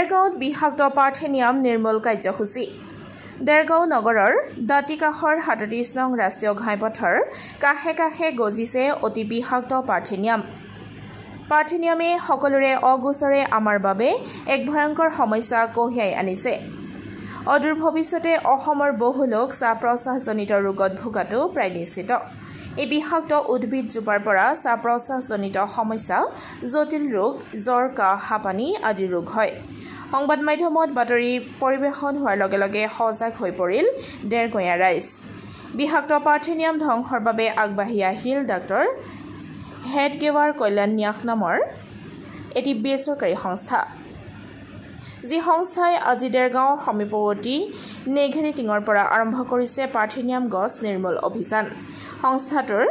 দেৰগাঁৱত বিষাক্ত পাৰ্থেনিয়াম নিৰ্মূল কাৰ্যসূচী। দেৰগাঁও নগৰৰ দাঁতিকাষৰ ৩৭ নং ৰাষ্ট্ৰীয় ঘাইপথৰ কাষে কাষে গজিছে অতি বিষাক্ত পাৰ্থেনিয়াম। পাৰ্থেনিয়ামে সকলোৰে অগোচৰে আমাৰ বাবে এক ভয়ংকৰ সমস্যা কঢ়িয়াই আনিছে। অদূৰ ভৱিষ্যতে অসমৰ বহু লোক শ্বাস-প্ৰশ্বাসজনিত ৰোগত ভোগাটো প্ৰায় নিশ্চিত। এই বিষাক্ত উদ্ভিদজোপাৰ পৰা শ্বাস-প্ৰশ্বাসজনিত সমস্যা, জটিল ৰোগ, জ্বৰ, কাহ, হাঁপানি আদি ৰোগ হয়। সংবাদ মাধ্যমত বাতৰি পৰিৱেশন হোৱাৰ লগে লগে সজাগ হৈ পৰিল দেৰগঞা ৰাইজ। বিষাক্ত পাৰ্থেনিয়াম ধ্বংসৰ বাবে আগবাঢ়ি আহিল ডাক্তৰ হেডগেৱাৰ কল্যাণ ন্যাস নামৰ এটি বেচৰকাৰী সংস্থা। যি সংস্থাই আজি দেৰগাঁৱৰ সমীপৱৰ্তী নেঘেৰিটিঙৰ পৰা আৰম্ভ কৰিছে পাৰ্থেনিয়াম গছ নিৰ্মূল অভিযান। সংস্থাটোৰ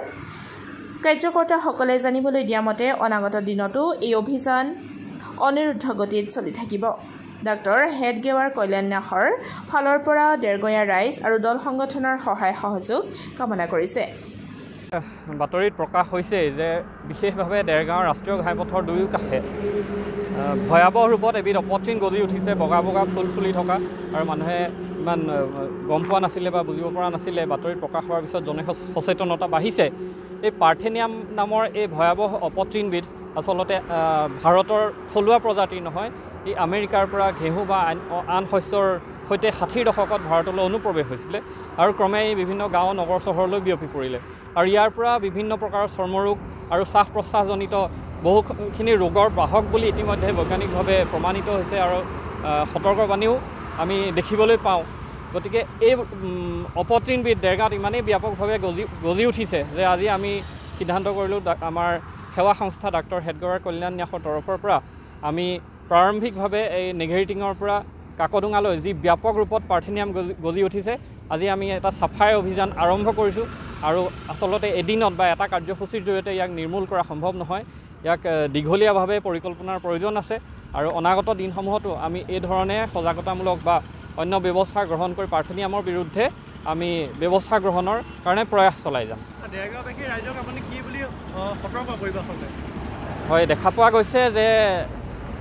কাৰ্যকৰ্তাসকলে জানিবলৈ দিয়া মতে অনাগত দিনতো এই অভিযান অনিৰুদ্ধ গতিত চলি থাকিব। ডাক্তৰ হেডগেৱাৰ কল্যাণ ন্যাসৰ ফালৰ পৰা দেৰগঞা ৰাইজ আৰু দল সংগঠনৰ সহায় সহযোগ কামনা কৰিছে। বাতৰিত প্ৰকাশ হৈছে যে বিশেষভাৱে দেৰগাঁৱৰ ৰাষ্ট্ৰীয় ঘাইপথৰ দুয়ো কাষে ভয়াৱহ ৰূপত এবিধ অপতৃণ গজি উঠিছে, বগা বগা ফুল ফুলি থকা, আৰু মানুহে ইমান গম পোৱা নাছিলে বা বুজিব পৰা নাছিলে। বাতৰিত প্ৰকাশ হোৱাৰ পিছত সচেতনতা বাঢ়িছে। এই পাৰ্থেনিয়াম নামৰ এই ভয়াৱহ অপতৃণবিধ আচলতে ভাৰতৰ থলুৱা প্ৰজাতিৰ নহয়, ই আমেৰিকাৰ পৰা ঘেঁহু বা আন শস্যৰ সৈতে ৬০ৰ দশকত ভাৰতলৈ অনুপ্ৰৱেশ হৈছিলে আৰু ক্ৰমে বিভিন্ন গাঁও নগৰ চহৰলৈ বিয়পি পৰিলে। আৰু ইয়াৰ পৰা বিভিন্ন প্ৰকাৰৰ চৰ্মৰোগ আৰু শ্বাস প্ৰশ্বাসজনিত বহুখিনি ৰোগৰ বাহক বুলি ইতিমধ্যে বৈজ্ঞানিকভাৱে প্ৰমাণিত হৈছে আৰু সতৰ্কবাণীও আমি দেখিবলৈ পাওঁ। গতিকে এই অপতৃণবিধ দেৰগাঁৱত ইমানেই ব্যাপকভাৱে গজি উঠিছে যে আজি আমি সিদ্ধান্ত কৰিলোঁ আমাৰ সেৱা সংস্থা ডাক্তৰ হেডগেৱাৰ কল্যাণ ন্যাসৰ তৰফৰ পৰা আমি প্ৰাৰম্ভিকভাৱে এই নেঘেৰিটিঙৰ পৰা কাকডোঙালৈ যি ব্যাপক ৰূপত পাৰ্থেনিয়াম গজি উঠিছে, আজি আমি এটা চাফাই অভিযান আৰম্ভ কৰিছোঁ। আৰু আচলতে এদিনত বা এটা কাৰ্যসূচীৰ জৰিয়তে ইয়াক নিৰ্মূল কৰা সম্ভৱ নহয়, ইয়াক দীঘলীয়াভাৱে পৰিকল্পনাৰ প্ৰয়োজন আছে। আৰু অনাগত দিনসমূহতো আমি এই ধৰণে সজাগতামূলক বা অন্য ব্যৱস্থা গ্ৰহণ কৰি পাৰ্থেনিয়ামৰ বিৰুদ্ধে আমি ব্যৱস্থা গ্ৰহণৰ কাৰণে প্ৰয়াস চলাই যাম। হয়, দেখা পোৱা গৈছে যে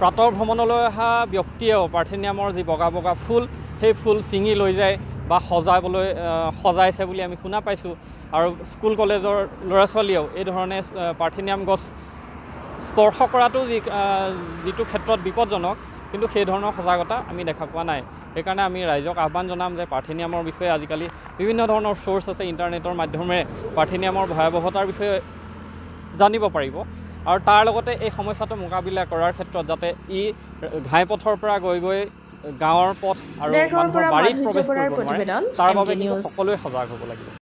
প্ৰাতঃ ভ্ৰমণলৈ অহা ব্যক্তিয়েও পাৰ্থেনিয়ামৰ যি বগা বগা ফুল, সেই ফুল ছিঙি লৈ যায় বা সজাইছে বুলি আমি শুনা পাইছোঁ। আৰু স্কুল কলেজৰ ল'ৰা ছোৱালীয়েও এই ধৰণে পাৰ্থেনিয়াম গছ স্পৰ্শ কৰাটো যিটো ক্ষেত্ৰত বিপদজনক, কিন্তু সেই ধৰণৰ সজাগতা আমি দেখা পোৱা নাই। সেইকাৰণে আমি ৰাইজক আহ্বান জনাম যে পাৰ্থেনিয়ামৰ বিষয়ে আজিকালি বিভিন্ন ধৰণৰ চ'ৰ্চ আছে, ইণ্টাৰনেটৰ মাধ্যমেৰে পাৰ্থেনিয়ামৰ ভয়াৱহতাৰ বিষয়ে জানিব পাৰিব। আৰু তাৰ লগতে এই সমস্যাটো মোকাবিলা কৰাৰ ক্ষেত্ৰত যাতে ই ঘাইপথৰ পৰা গৈ গৈ গাঁৱৰ পথ আৰু মানুহৰ বাৰীত প্ৰৱেশ কৰিব নোৱাৰে, তাৰ বাবে সকলোৱে সজাগ হ'ব লাগিব।